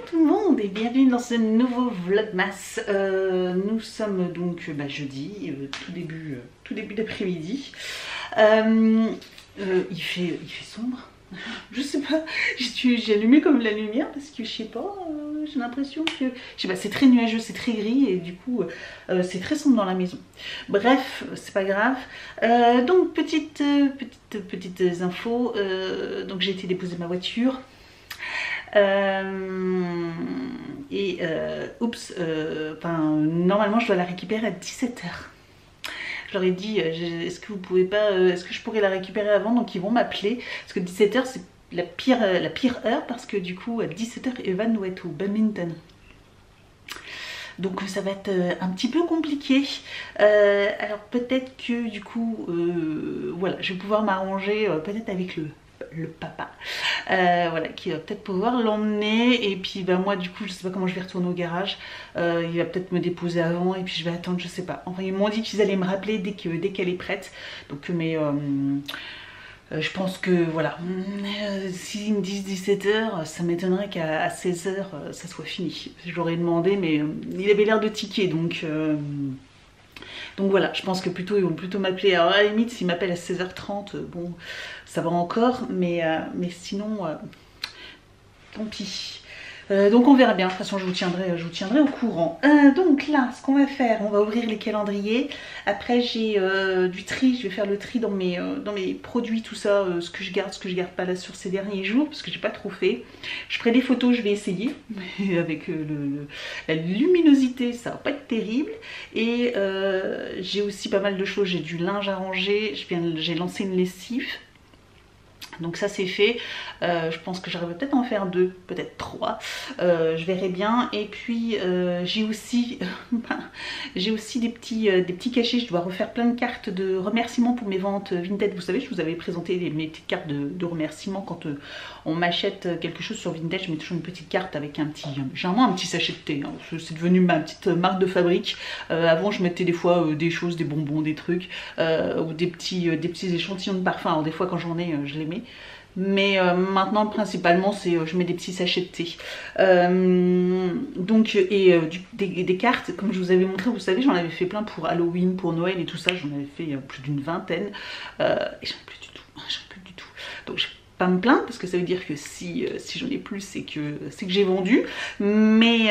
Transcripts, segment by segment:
tout le monde et bienvenue dans ce nouveau vlogmas. Nous sommes donc jeudi, tout début d'après-midi. Il fait sombre. Je sais pas, j'ai allumé comme la lumière parce que je sais pas, j'ai l'impression que c'est très nuageux, c'est très gris et du coup c'est très sombre dans la maison. Bref, c'est pas grave. Donc petites infos. Donc j'ai été déposer ma voiture. Normalement je dois la récupérer à 17 h. Je leur ai dit, est-ce que vous pouvez pas, est-ce que je pourrais la récupérer avant? Donc ils vont m'appeler, parce que 17 h c'est la pire heure, parce que du coup à 17 h Evan doit être au badminton. Donc ça va être un petit peu compliqué. Alors peut-être que du coup, voilà, je vais pouvoir m'arranger peut-être avec le papa, voilà, qui va peut-être pouvoir l'emmener, et puis moi du coup je sais pas comment je vais retourner au garage. Il va peut-être me déposer avant et puis je vais attendre, je sais pas. Enfin ils m'ont dit qu'ils allaient me rappeler dès qu'elle est prête, donc mais je pense que voilà, s'ils me disent 17 h, ça m'étonnerait qu'à 16 h ça soit fini. Je l'aurais demandé, mais il avait l'air de tiquer, donc voilà, je pense que ils vont plutôt m'appeler. Alors à la limite, s'ils m'appellent à 16 h 30, bon, ça va encore, mais sinon, tant pis. Donc on verra bien, de toute façon je vous tiendrai au courant. Donc là, ce qu'on va faire, on va ouvrir les calendriers. Après j'ai du tri, je vais faire le tri dans mes produits, tout ça, ce que je garde pas là sur ces derniers jours, parce que j'ai pas trop fait. Je ferai des photos, je vais essayer, mais avec la luminosité, ça va pas être terrible. Et j'ai aussi pas mal de choses, j'ai du linge à ranger, j'ai lancé une lessive. Donc ça c'est fait, je pense que j'arrive peut-être à en faire 2, peut-être 3, je verrai bien. Et puis j'ai aussi des petits cachets. Je dois refaire plein de cartes de remerciements pour mes ventes Vinted. Vous savez, je vous avais présenté mes petites cartes de remerciements quand on m'achète quelque chose sur Vinted. Je mets toujours une petite carte avec généralement un petit sachet de thé, hein. C'est devenu ma petite marque de fabrique. Avant je mettais des fois des choses, des bonbons, des trucs, ou des petits échantillons de parfum. Alors des fois quand j'en ai, je les mets. Mais maintenant principalement je mets des petits sachets de thé. Des cartes, comme je vous avais montré, vous savez, j'en avais fait plein pour Halloween, pour Noël et tout ça. J'en avais fait plus d'une vingtaine, et j'en ai plus du tout. Donc je vais pas me plaindre, parce que ça veut dire que si j'en ai plus, c'est que j'ai vendu. Mais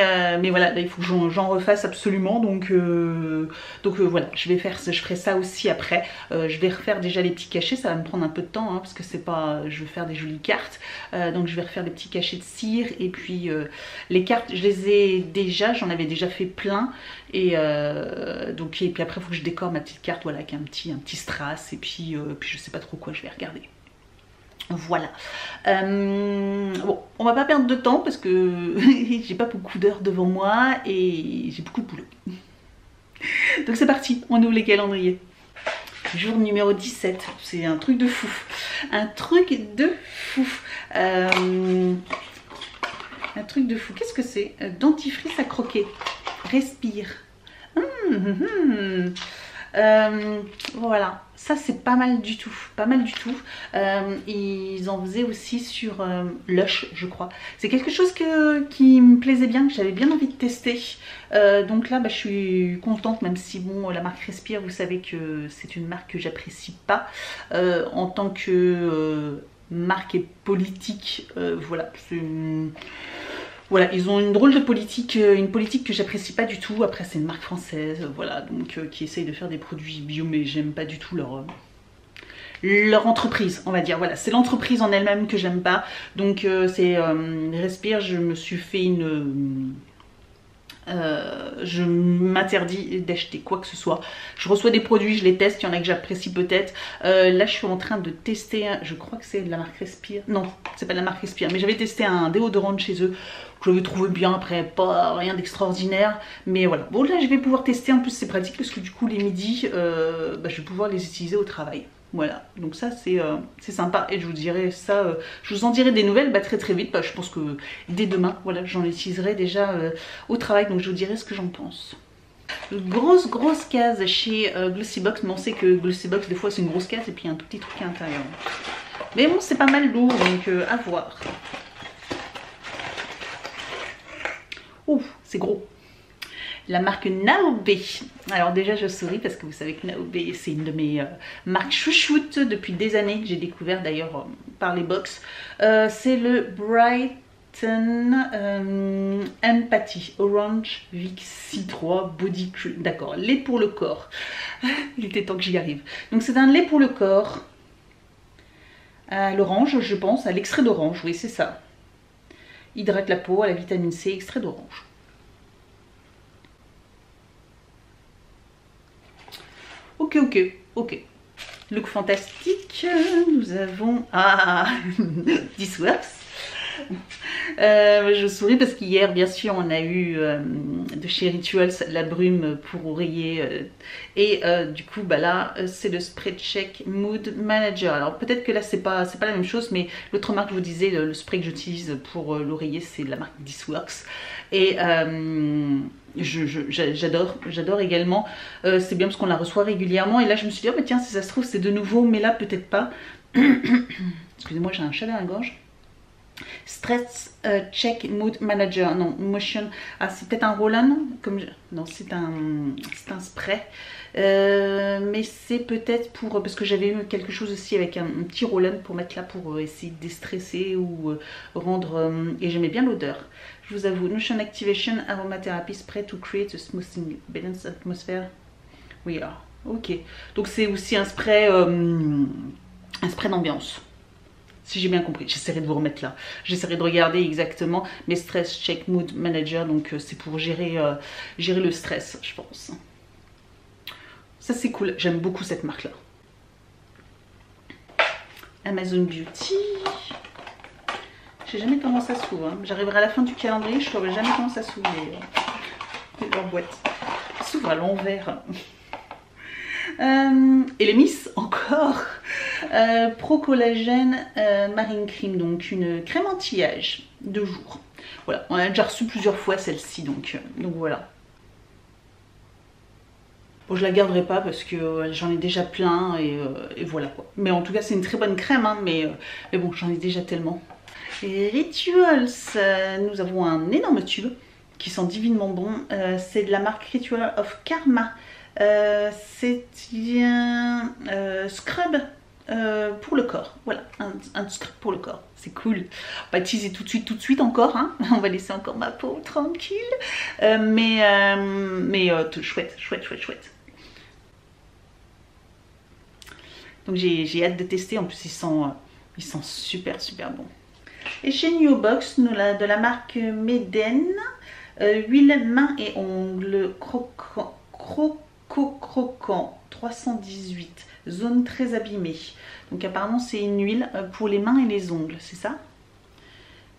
voilà, là il faut que j'en refasse absolument. Donc voilà, je ferai ça aussi après. Je vais refaire déjà les petits cachets, ça va me prendre un peu de temps, hein, parce que c'est pas, je veux faire des jolies cartes. Donc je vais refaire des petits cachets de cire. Et puis les cartes, j'en avais déjà fait plein. Et puis après il faut que je décore ma petite carte, voilà, avec un petit strass. Et puis je sais pas trop quoi je vais regarder. Voilà. Bon, on va pas perdre de temps parce que j'ai pas beaucoup d'heures devant moi et j'ai beaucoup de boulot. Donc c'est parti, on ouvre les calendriers. Jour numéro 17, c'est un truc de fou. Un truc de fou. Qu'est-ce que c'est? Dentifrice à croquer. Respire. Voilà, ça c'est pas mal du tout, ils en faisaient aussi sur Lush, je crois. C'est quelque chose qui me plaisait bien, que j'avais bien envie de tester. Donc là je suis contente, même si bon, la marque Respire, vous savez que c'est une marque que j'apprécie pas en tant que marque et politique. Voilà, voilà, ils ont une drôle de politique, une politique que j'apprécie pas du tout. Après c'est une marque française, voilà, donc qui essaye de faire des produits bio, mais j'aime pas du tout leur entreprise, on va dire. Voilà, c'est l'entreprise en elle-même que j'aime pas. Donc c'est Respire, je me suis fait je m'interdis d'acheter quoi que ce soit. Je reçois des produits, je les teste, il y en a que j'apprécie peut-être. Là je suis en train de tester, je crois que c'est de la marque Respire. Non, c'est pas de la marque Respire, mais j'avais testé un déodorant de chez eux que j'avais trouvé bien, après pas rien d'extraordinaire, mais voilà. Bon là je vais pouvoir tester, en plus c'est pratique parce que du coup les midis, je vais pouvoir les utiliser au travail. Voilà, donc ça c'est sympa, et je vous dirai ça, je vous en dirai des nouvelles très vite. Je pense que dès demain, voilà, j'en utiliserai déjà au travail, donc je vous dirai ce que j'en pense. Grosse case chez Glossybox, mais on sait que Glossybox des fois c'est une grosse case et puis un tout petit truc à l'intérieur. Mais bon, c'est pas mal lourd, donc à voir. Ouf, c'est gros. La marque Naobe. Alors déjà je souris parce que vous savez que Naobe c'est une de mes marques chouchoutes depuis des années que j'ai découvert d'ailleurs par les box. C'est le Brighton Empathy Orange Vixi 3 Body Cream. D'accord, lait pour le corps. Il était temps que j'y arrive. Donc c'est un lait pour le corps. À l'orange je pense, à l'extrait d'orange, oui c'est ça. Hydrate la peau à la vitamine C, extrait d'orange. Ok, ok, ok. Look fantastique. Nous avons... Ah This works. Je souris parce qu'hier, bien sûr, on a eu de chez Rituals la brume pour oreiller. Du coup, bah là, c'est le Spray Check Mood Manager. Alors peut-être que là, c'est pas la même chose, mais l'autre marque, je vous disais, le spray que j'utilise pour l'oreiller, c'est de la marque This Works. Et j'adore également. C'est bien parce qu'on la reçoit régulièrement. Et là, je me suis dit, oh, bah, tiens, si ça se trouve, c'est de nouveau, mais là, peut-être pas. Excusez-moi, j'ai un chat à la gorge. Stress Check Mood Manager, non, Motion, ah c'est peut-être un roll-on, non c'est un spray, mais c'est peut-être pour, parce que j'avais eu quelque chose aussi avec un petit roll-on pour mettre là pour essayer de déstresser ou rendre, et j'aimais bien l'odeur, je vous avoue. Motion Activation Aromatherapy Spray to create a smoothing balance atmosphere, we are, ok, donc c'est aussi un spray d'ambiance. Si j'ai bien compris, j'essaierai de vous remettre là. J'essaierai de regarder exactement mes Stress Check Mood Manager. Donc c'est pour gérer le stress, je pense. Ça c'est cool, j'aime beaucoup cette marque là. Amazon Beauty. J'ai jamais comment ça s'ouvre. Hein. J'arriverai à la fin du calendrier, je ne saurais jamais comment ça s'ouvre leur boîte. S'ouvre à l'envers. Et les Miss encore Pro Collagène Marine Cream, donc une crème anti-âge de jour. Voilà, on a déjà reçu plusieurs fois celle-ci, donc voilà. Bon, je la garderai pas parce que j'en ai déjà plein et voilà quoi. Mais en tout cas, c'est une très bonne crème, hein, mais bon, j'en ai déjà tellement. Et Rituals, nous avons un énorme tube qui sent divinement bon. C'est de la marque Ritual of Karma. C'est un scrub pour le corps, voilà, un scrub pour le corps, c'est cool. On va utiliser tout de suite encore, hein. On va laisser encore ma peau tranquille, mais chouette. Donc j'ai hâte de tester, en plus il sent super bon. Et chez New Box, nous de la marque Meden, huile main et ongles croquant 318, zone très abîmée. Donc apparemment c'est une huile pour les mains et les ongles, c'est ça,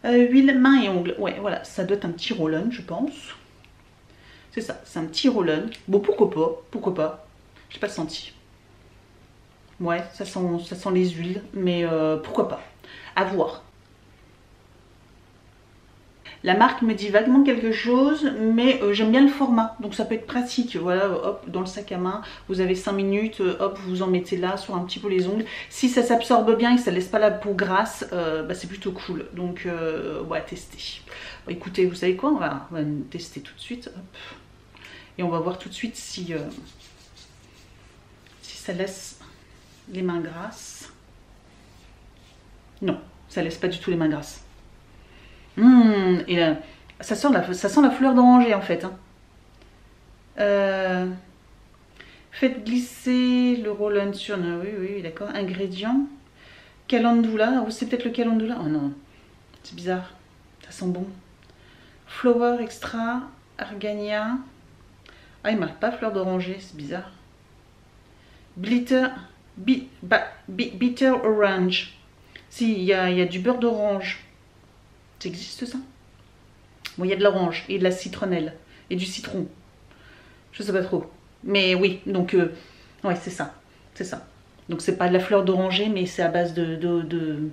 huile main et ongles, ouais voilà, ça doit être un petit roll-on je pense. C'est ça, c'est un petit roll-on. Bon pourquoi pas, j'ai pas senti. Ouais, ça sent les huiles, mais pourquoi pas, à voir. La marque me dit vaguement quelque chose, mais j'aime bien le format, donc ça peut être pratique. Voilà, hop, dans le sac à main, vous avez 5 minutes, hop, vous en mettez là sur un petit peu les ongles. Si ça s'absorbe bien et que ça ne laisse pas la peau grasse, bah, c'est plutôt cool. Donc, ouais, tester. Bon, écoutez, vous savez quoi, on va tester tout de suite. Hop. Et on va voir tout de suite si ça laisse les mains grasses. Non, ça laisse pas du tout les mains grasses. Et là, ça sent la fleur d'oranger en fait. Hein. Faites glisser le roll-on sur... Oui, d'accord. Ingrédients. Calendula. C'est peut-être le calendula. Oh non, c'est bizarre. Ça sent bon. Flower extra. Argania. Ah, il marque pas fleur d'oranger, c'est bizarre. Bitter orange. Si, il y a du beurre d'orange. Ça existe ça? Bon, il y a de l'orange et de la citronnelle et du citron. Je sais pas trop. Mais oui, donc ouais, c'est ça. C'est ça. Donc c'est pas de la fleur d'oranger, mais c'est à base de...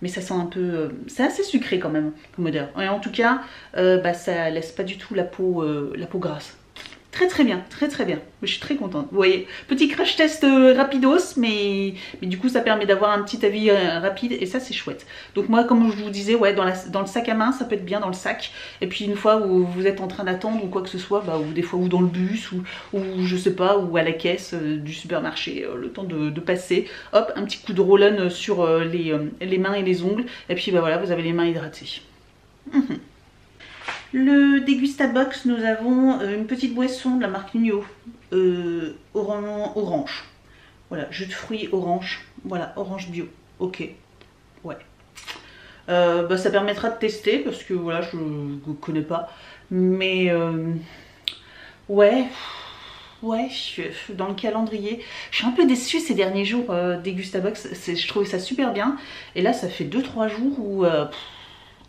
Mais ça sent un peu... c'est assez sucré quand même comme odeur. Et en tout cas, bah, ça laisse pas du tout la peau grasse. Très très bien, très très bien. Je suis très contente. Vous voyez, petit crash test rapidos, mais du coup ça permet d'avoir un petit avis rapide et ça c'est chouette. Donc moi comme je vous disais, ouais, dans le sac à main, ça peut être bien dans le sac. Et puis une fois où vous êtes en train d'attendre ou quoi que ce soit, bah, ou des fois ou dans le bus ou je sais pas, ou à la caisse du supermarché, le temps de passer, hop, un petit coup de roll-on sur les mains et les ongles. Et puis bah voilà, vous avez les mains hydratées. Le Dégustabox, nous avons une petite boisson de la marque Nio, orange. Voilà, jus de fruits orange. Voilà, orange bio. Ok, ouais. Bah, ça permettra de tester parce que voilà, je ne connais pas. Mais ouais, dans le calendrier. Je suis un peu déçue ces derniers jours Dégustabox. Je trouvais ça super bien. Et là, ça fait 2-3 jours où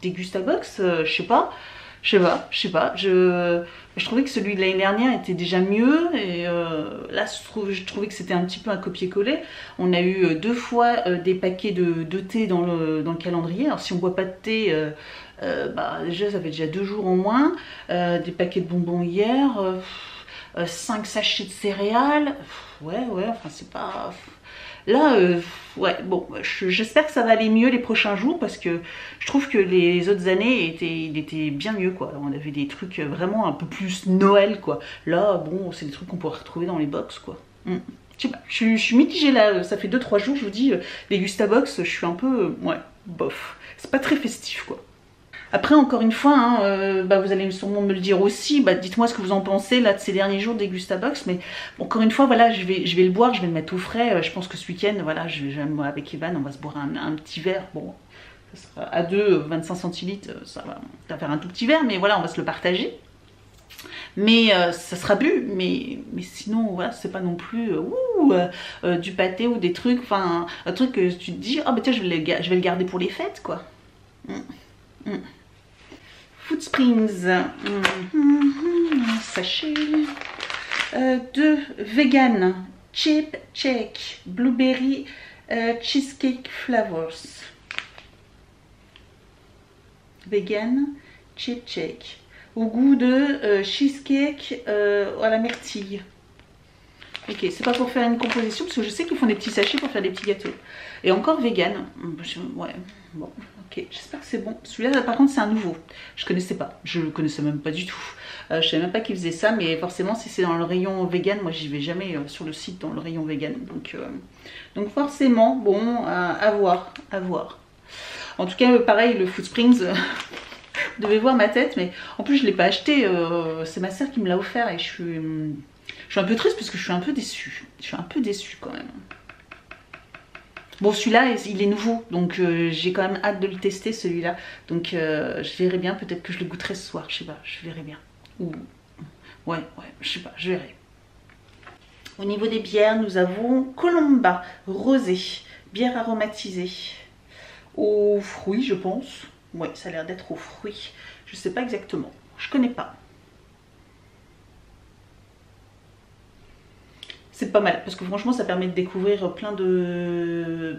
Dégustabox, je sais pas. Je trouvais que celui de l'année dernière était déjà mieux et là je trouvais que c'était un petit peu un copier-coller. On a eu 2 fois des paquets de thé dans le calendrier. Alors si on boit pas de thé, bah, déjà ça fait déjà 2 jours en moins. Des paquets de bonbons hier, 5 sachets de céréales. Ouais, enfin c'est pas... Là, ouais, bon, j'espère que ça va aller mieux les prochains jours parce que je trouve que les autres années, il était bien mieux, quoi. On avait des trucs vraiment un peu plus Noël, quoi. Là, bon, c'est des trucs qu'on pourrait retrouver dans les box, quoi. Je sais pas, je suis mitigée là, ça fait 2-3 jours, je vous dis, les Gustabox, je suis un peu, ouais, bof. C'est pas très festif, quoi. Après, encore une fois, hein, bah, vous allez sûrement me le dire aussi, bah, dites-moi ce que vous en pensez là de ces derniers jours des Gustabox, mais encore une fois, voilà, je vais le boire, je vais le mettre au frais, je pense que ce week-end, voilà, moi avec Evan, on va se boire un petit verre, bon, ça sera à 2, 25 centilitres, ça va faire un tout petit verre, mais voilà, on va se le partager. Mais ça sera bu, mais sinon, voilà, c'est pas non plus du pâté ou des trucs, enfin, un truc que tu te dis, oh bah tiens, je vais le garder pour les fêtes, quoi. Food Springs, sachet de vegan, cheap cake, blueberry cheesecake flavors. Vegan, cheap cake, au goût de cheesecake à la myrtille. Ok, c'est pas pour faire une composition parce que je sais qu'ils font des petits sachets pour faire des petits gâteaux. Et encore vegan. Ouais, bon, ok, j'espère que c'est bon. Celui-là, par contre, c'est un nouveau. Je connaissais pas. Je le connaissais même pas du tout. Je savais même pas qu'ils faisaient ça, mais forcément, si c'est dans le rayon vegan, moi, j'y vais jamais sur le site dans le rayon vegan. Donc forcément, bon, à voir, à voir. En tout cas, pareil, le Food Springs. Vous devez voir ma tête, mais en plus, je l'ai pas acheté. C'est ma soeur qui me l'a offert et je suis un peu triste parce que je suis un peu déçue. Je suis un peu déçue quand même. Bon, celui-là, il est nouveau, donc j'ai quand même hâte de le tester, celui-là. Donc je verrai bien, peut-être que je le goûterai ce soir, je sais pas, je verrai bien. Ou ouais, je sais pas, je verrai. Au niveau des bières, nous avons Colomba Rosé, bière aromatisée. Aux fruits, je pense. Ouais, ça a l'air d'être aux fruits. Je sais pas exactement, je connais pas. C'est pas mal parce que franchement ça permet de découvrir plein de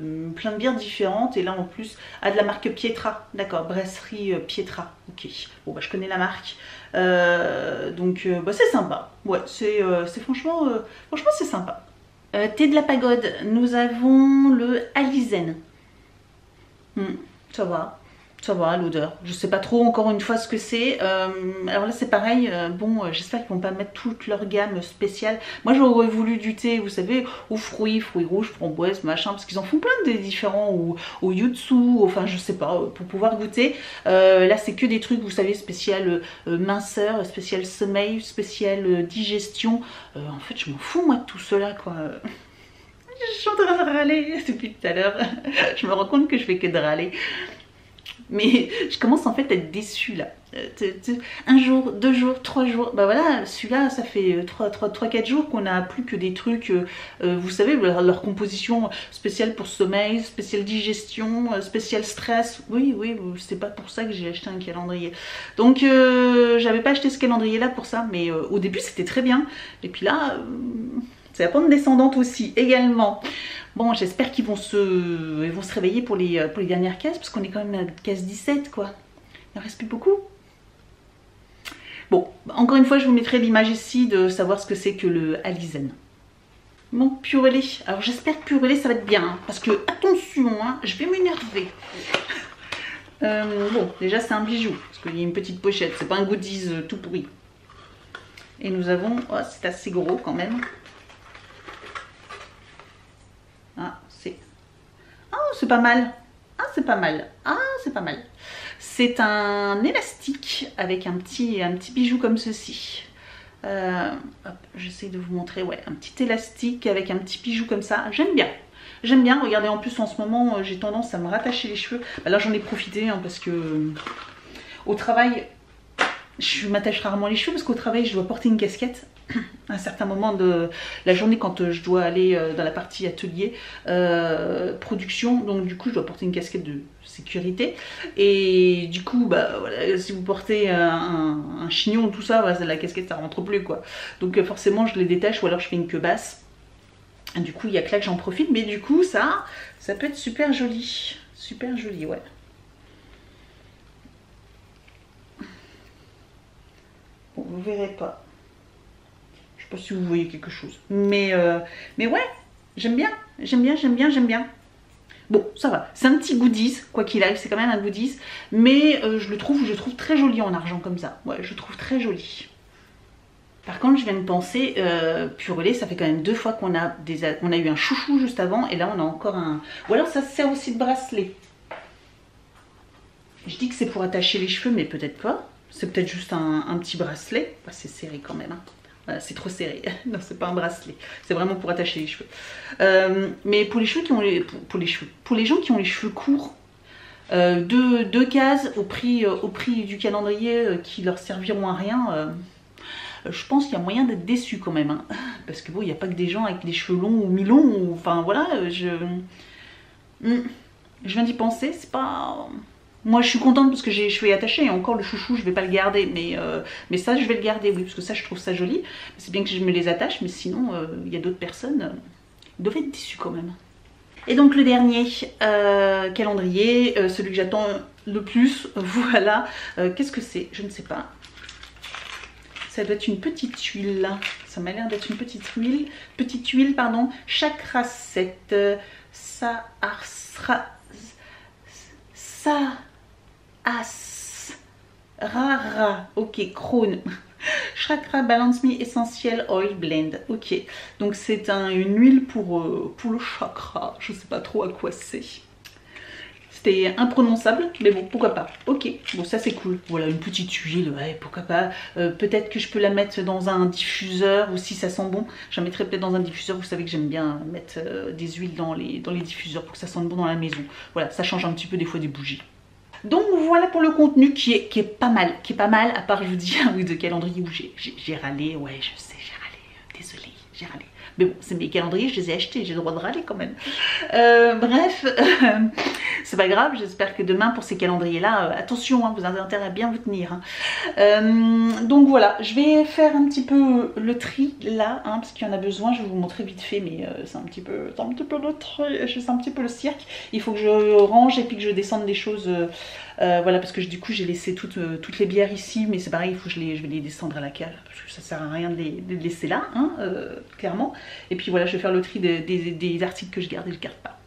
bières différentes et là en plus de la marque Pietra, d'accord, brasserie Pietra, ok, bon bah je connais la marque, donc bah, c'est sympa, ouais, c'est franchement c'est sympa. Thé de la pagode, nous avons le Alizen, ça va. Ça va, l'odeur. Je sais pas trop encore une fois ce que c'est. Alors là c'est pareil, bon j'espère qu'ils vont pas mettre toute leur gamme spéciale. Moi j'aurais voulu du thé, vous savez, aux fruits rouges, framboises, machin, parce qu'ils en font plein des différents, ou au yutsu, enfin je sais pas, pour pouvoir goûter. Là c'est que des trucs, vous savez, spécial minceur, spécial sommeil, spécial digestion. En fait je m'en fous moi de tout cela, quoi. Je suis en train de râler depuis tout à l'heure. Je me rends compte que je fais que de râler. Mais je commence en fait à être déçue là. Un jour, 2 jours, 3 jours. Bah voilà, celui-là, ça fait 3-4 jours qu'on a plus que des trucs, vous savez, leur composition spéciale pour sommeil, spéciale digestion, spéciale stress. Oui, c'est pas pour ça que j'ai acheté un calendrier. Donc, j'avais pas acheté ce calendrier-là pour ça, mais au début, c'était très bien. Et puis là, c'est la pente descendante aussi, également. Bon, j'espère qu'ils vont se réveiller pour les dernières cases, parce qu'on est quand même à case 17, quoi. Il ne reste plus beaucoup. Bon, encore une fois, je vous mettrai l'image ici de savoir ce que c'est que le Alizen. Bon, purelé. Alors j'espère que purelé ça va être bien, hein, parce que attention, hein, je vais m'énerver. Bon, déjà c'est un bijou, parce qu'il y a une petite pochette, c'est pas un goodies tout pourri. Et nous avons, oh, c'est assez gros quand même. Ah, c'est pas mal. Ah, c'est pas mal. Ah, c'est pas mal. C'est un élastique avec un petit bijou comme ceci. Hop, j'essaie de vous montrer, ouais, un petit élastique avec un petit bijou comme ça. J'aime bien. J'aime bien. Regardez, en plus en ce moment, j'ai tendance à me rattacher les cheveux. Bah, là, j'en ai profité hein, parce que au travail, je m'attache rarement les cheveux parce qu'au travail, je dois porter une casquette. À un certain moment de la journée quand je dois aller dans la partie atelier production, donc du coup je dois porter une casquette de sécurité et du coup bah voilà, si vous portez un chignon tout ça, voilà, la casquette ça rentre plus quoi, donc forcément je les détache ou alors je fais une queue basse. Du coup il y a que là que j'en profite, mais du coup ça peut être super joli ouais. Bon, vous verrez pas. Je sais pas si vous voyez quelque chose. Mais ouais, j'aime bien. J'aime bien. Bon, ça va. C'est un petit goodies, quoi qu'il arrive, c'est quand même un goodies. Mais je le trouve très joli en argent comme ça. Ouais, je le trouve très joli. Par contre, je viens de penser, purelé, ça fait quand même 2 fois qu'on a, on a eu un chouchou juste avant. Et là, on a encore un... Ou alors, ça sert aussi de bracelet. Je dis que c'est pour attacher les cheveux, mais peut-être pas. C'est peut-être juste un petit bracelet. Bah, c'est serré quand même, hein. Voilà, c'est trop serré. Non, c'est pas un bracelet. C'est vraiment pour attacher les cheveux. Mais pour les cheveux qui ont pour les gens qui ont les cheveux courts, deux cases au prix du calendrier qui leur serviront à rien. Je pense qu'il y a moyen d'être déçu quand même. Hein. Parce que bon, il n'y a pas que des gens avec des cheveux longs ou mi-longs. Ou, enfin voilà, je viens d'y penser. C'est pas... Moi je suis contente parce que j'ai les cheveux attachés et encore le chouchou je vais pas le garder mais ça je vais le garder oui parce que ça je trouve ça joli. C'est bien que je me les attache mais sinon il y a d'autres personnes ils doivent être déçus quand même. Et donc le dernier calendrier, celui que j'attends le plus, voilà. Qu'est-ce que c'est? Je ne sais pas. Ça doit être une petite huile. Ça m'a l'air d'être une petite huile, pardon. Chakra 7. Rara, ok, Krone. Chakra Balance Me Essential Oil Blend, ok. Donc c'est une huile pour le chakra, je sais pas trop à quoi c'est. C'était imprononçable, mais bon, pourquoi pas. Ok, bon ça c'est cool. Voilà, une petite huile, ouais, pourquoi pas. Peut-être que je peux la mettre dans un diffuseur, ou si ça sent bon, j'en mettrai peut-être dans un diffuseur. Vous savez que j'aime bien mettre des huiles dans les diffuseurs pour que ça sente bon dans la maison. Voilà, ça change un petit peu des fois des bougies. Donc voilà pour le contenu qui est pas mal, à part je vous dis un ou deux calendriers où j'ai râlé, ouais je sais j'ai râlé, désolée, j'ai râlé. Mais bon, c'est mes calendriers, je les ai achetés, j'ai le droit de râler quand même. Bref, c'est pas grave, j'espère que demain pour ces calendriers-là, attention, hein, vous avez intérêt à bien vous tenir. Hein. Donc voilà, je vais faire un petit peu le tri là, hein, parce qu'il y en a besoin, je vais vous montrer vite fait, mais c'est un petit peu le tri, c'est un petit peu le cirque. Il faut que je range et puis que je descende des choses... voilà, parce que du coup j'ai laissé toutes les bières ici, mais c'est pareil, il faut que je vais les descendre à la cale, parce que ça sert à rien de les laisser là, hein, clairement. Et puis voilà, je vais faire le tri des articles que je garde et je garde pas.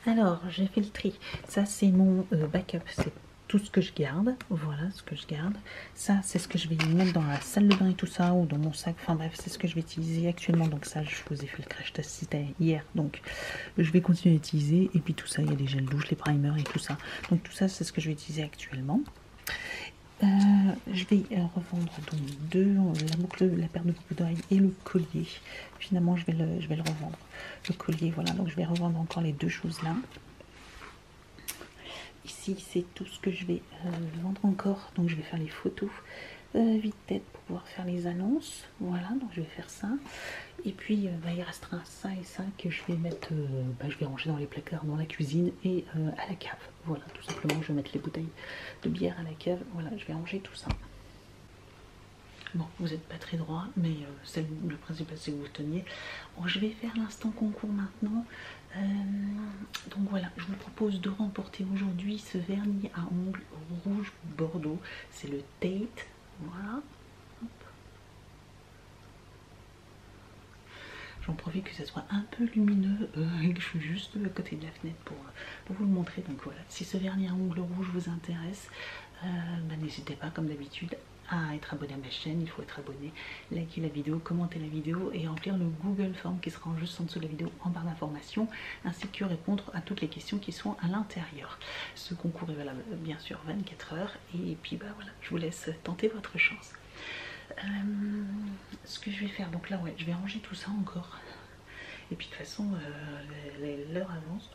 Alors, j'ai fait le tri. Ça, c'est mon backup. C'est tout ce que je garde. Voilà ce que je garde. Ça, c'est ce que je vais mettre dans la salle de bain et tout ça, ou dans mon sac. Enfin bref, c'est ce que je vais utiliser actuellement. Donc ça, je vous ai fait le crash test c'était hier. Donc, je vais continuer à utiliser. Et puis tout ça, il y a les gels douche, les primers et tout ça. Donc tout ça, c'est ce que je vais utiliser actuellement. Je vais revendre donc la boucle, la paire de boucles d'oreilles et le collier. Finalement, je vais le revendre. Le collier, voilà. Donc je vais revendre encore les deux choses là. Ici, c'est tout ce que je vais vendre encore. Donc je vais faire les photos vite tête pour pouvoir faire les annonces. Voilà, donc je vais faire ça. Et puis il restera ça et ça que je vais mettre, je vais ranger dans les placards, dans la cuisine et à la cave. Voilà, tout simplement, je vais mettre les bouteilles de bière à la cave. Voilà, je vais ranger tout ça. Bon, vous n'êtes pas très droit, mais le principal c'est que vous teniez. Bon, je vais faire l'instant concours maintenant. Donc voilà, je vous propose de remporter aujourd'hui ce vernis à ongles rouge bordeaux. C'est le Tate. Voilà. J'en profite que ça soit un peu lumineux et que je suis juste à côté de la fenêtre pour vous le montrer. Donc voilà, si ce vernis à ongles rouge vous intéresse, n'hésitez pas comme d'habitude à être abonné à ma chaîne. Il faut être abonné, liker la vidéo, commenter la vidéo et remplir le Google Form qui sera juste en dessous de la vidéo en barre d'informations, ainsi que répondre à toutes les questions qui sont à l'intérieur. Ce concours est valable bien sûr 24 heures et puis voilà, je vous laisse tenter votre chance. Ce que je vais faire, donc là ouais, je vais ranger tout ça encore. Et puis de toute façon, l'heure avance,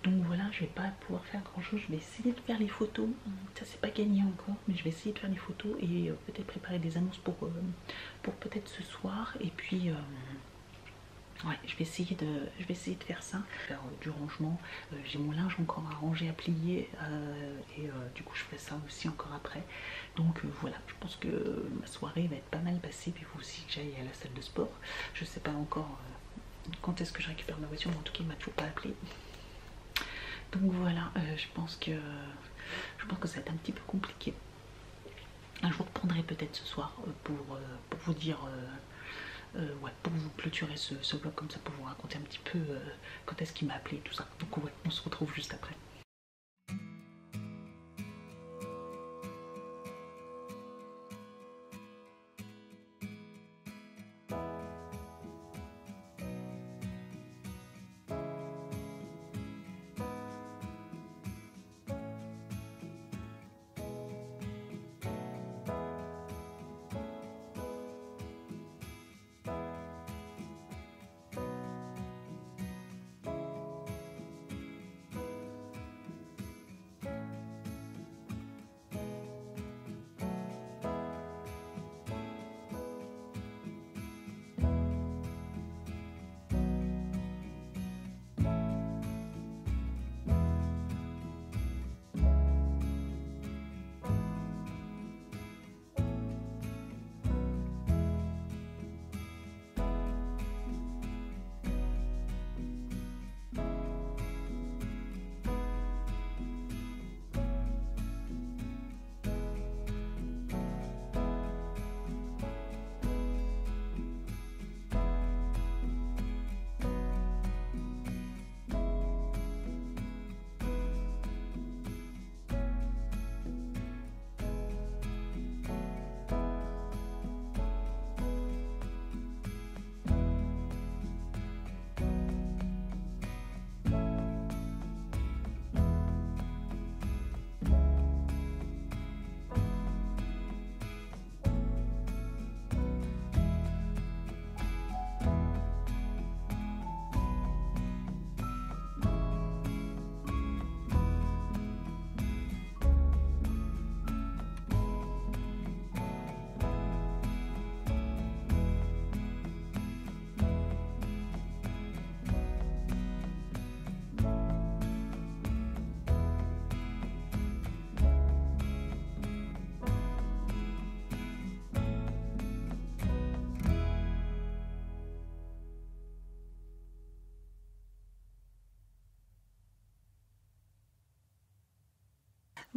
donc voilà, je vais pas pouvoir faire grand chose. Je vais essayer de faire les photos. Ça c'est pas gagné encore, mais je vais essayer de faire les photos et peut-être préparer des annonces pour peut-être ce soir. Et puis ouais, je vais essayer de faire ça, faire du rangement. J'ai mon linge encore à ranger, à plier et du coup je ferai ça aussi encore après. Donc voilà, je pense que ma soirée va être pas mal passée. Puis il faut aussi que j'aille à la salle de sport. Je sais pas encore quand est-ce que je récupère ma voiture, mais en tout cas il m'a toujours pas appelé. Donc voilà, je pense que ça va être un petit peu compliqué. Un jour je reprendrai peut-être ce soir pour vous dire ouais, pour vous clôturer ce vlog comme ça, pour vous raconter un petit peu quand est-ce qu'il m'a appelé et tout ça. Donc ouais, on se retrouve juste après.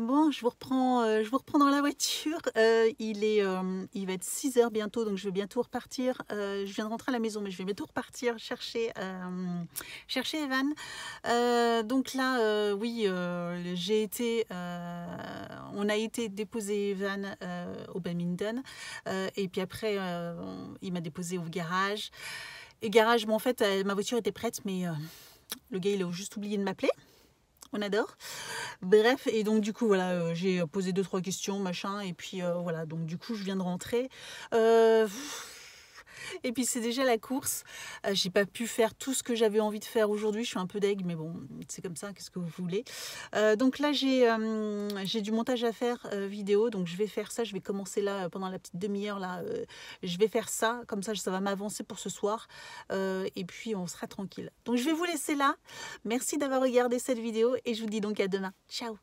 Bon, je vous reprends dans la voiture. Il va être 6 h bientôt, donc je vais bientôt repartir. Je viens de rentrer à la maison, mais je vais bientôt repartir chercher Evan. Donc là, oui, on a été déposer Evan au badminton. Et puis après, il m'a déposé au garage. Et garage, bon, en fait, ma voiture était prête, mais le gars, il a juste oublié de m'appeler. On adore. Bref, et donc du coup, voilà, j'ai posé 2-3 questions, machin, et puis voilà, donc du coup, je viens de rentrer. Et puis c'est déjà la course. J'ai pas pu faire tout ce que j'avais envie de faire aujourd'hui. Je suis un peu deg, mais bon, c'est comme ça. Qu'est-ce que vous voulez? Donc là, j'ai du montage à faire vidéo. Donc je vais faire ça. Je vais commencer là pendant la petite demi-heure là. Je vais faire ça. Comme ça va m'avancer pour ce soir. Et puis on sera tranquille. Donc je vais vous laisser là. Merci d'avoir regardé cette vidéo et je vous dis donc à demain. Ciao.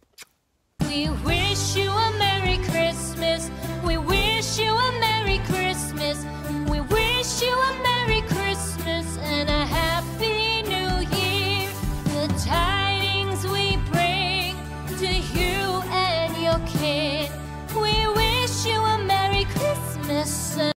We wish you a Merry Christmas. We wish you a Merry Christmas. We wish you a Merry Christmas and a Happy New Year. The tidings we bring to you and your kin. We wish you a Merry Christmas.